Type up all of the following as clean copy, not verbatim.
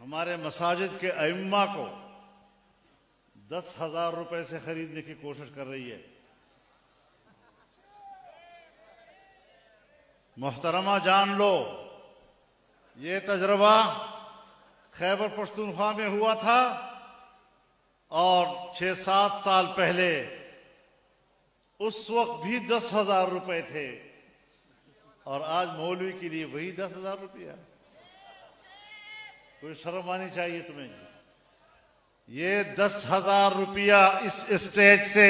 हमारे मसाजिद के अइम्मा को 10,000 रुपए से खरीदने की कोशिश कर रही है। मोहतरमा जान लो, ये तजर्बा खैबर पख्तूनख्वा में हुआ था और 6-7 साल पहले उस वक्त भी 10,000 रुपए थे और आज मौलवी के लिए वही 10,000 रुपया। कोई शर्म आनी चाहिए तुम्हें। ये 10,000 रुपया इस स्टेज से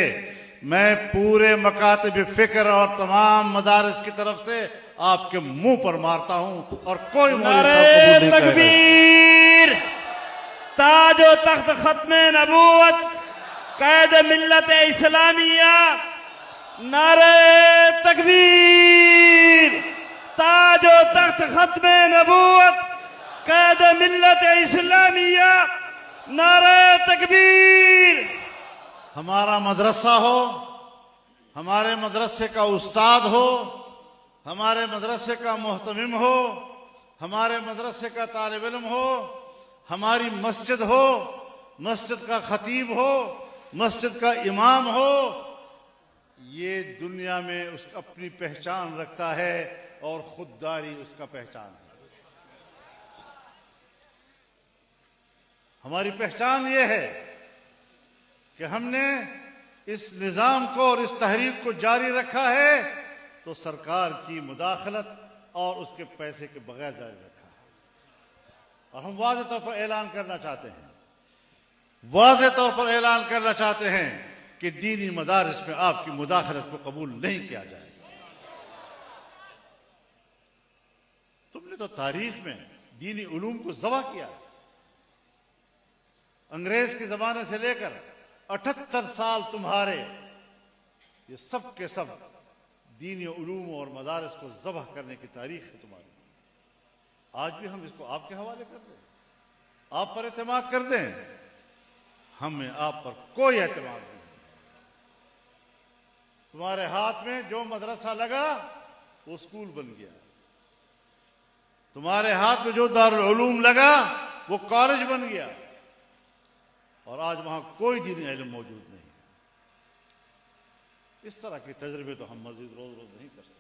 मैं पूरे मकातिब फिक्र और तमाम मदारिस की तरफ से आपके मुंह पर मारता हूं और कोई नारे तकबीर, ताजो तख्त खत्मे नबूवत, कैद मिल्लत इस्लामिया। नारे तकबीर, ताजो तख्त खत्मे नबूवत, कैद मिल्लत इस्लामिया। नारे तकबीर। हमारा मदरसा हो, हमारे मदरसे का उस्ताद हो, हमारे मदरसे का मोहतमिम हो, हमारे मदरसे का तालिब इल्म हो, हमारी मस्जिद हो, मस्जिद का खतीब हो, मस्जिद का इमाम हो, ये दुनिया में उसकी अपनी पहचान रखता है और खुददारी उसका पहचान है। हमारी पहचान ये है कि हमने इस निज़ाम को और इस तहरीक को जारी रखा है तो सरकार की मुदाखलत और उसके पैसे के बगैर जारी रखा है। और हम वाज़ेह तौर पर ऐलान करना चाहते हैं, वाज़ेह तौर पर ऐलान करना चाहते हैं कि दीनी मदारिस में आपकी मुदाखलत को कबूल नहीं किया जाएगा। तुमने तो तारीख में दीनी उलूम को ज़बह किया। अंग्रेज के जमाने से लेकर 78 साल तुम्हारे ये सब के सब दीनी उलूम और मदारिस को ज़बह करने की तारीख है तुम्हारी। आज भी हम इसको आपके हवाले कर दें, आप पर एतमाद कर दें? हमें आप पर कोई एतमाद नहीं। तुम्हारे हाथ में जो मदरसा लगा वो स्कूल बन गया, तुम्हारे हाथ में जो दारुल उलूम लगा वो कॉलेज बन गया और आज वहां कोई दीनी इल्म मौजूद नहीं है। इस तरह के तजर्बे तो हम मजीद रोज रोज नहीं कर सकते।